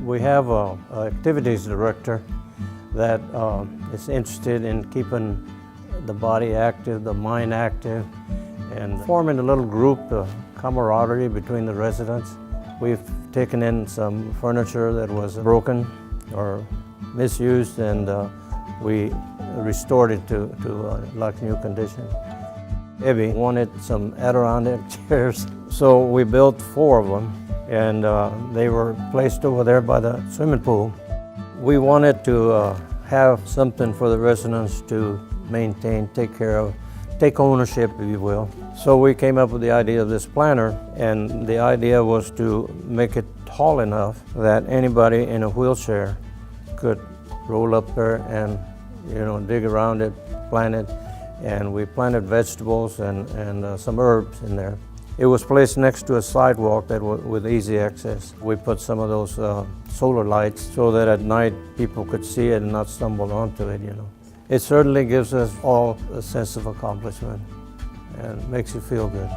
We have an activities director that is interested in keeping the body active, the mind active, and forming a little group, camaraderie between the residents. We've taken in some furniture that was broken or misused, and we restored it to like new condition. Evie wanted some Adirondack chairs, so we built 4 of them, and they were placed over there by the swimming pool. We wanted to have something for the residents to maintain, take care of, take ownership, if you will. So we came up with the idea of this planter, and the idea was to make it tall enough that anybody in a wheelchair could roll up there and, dig around it, plant it, and we planted vegetables and some herbs in there. It was placed next to a sidewalk that was with easy access. We put some of those solar lights so that at night people could see it and not stumble onto it, It certainly gives us all a sense of accomplishment and makes you feel good.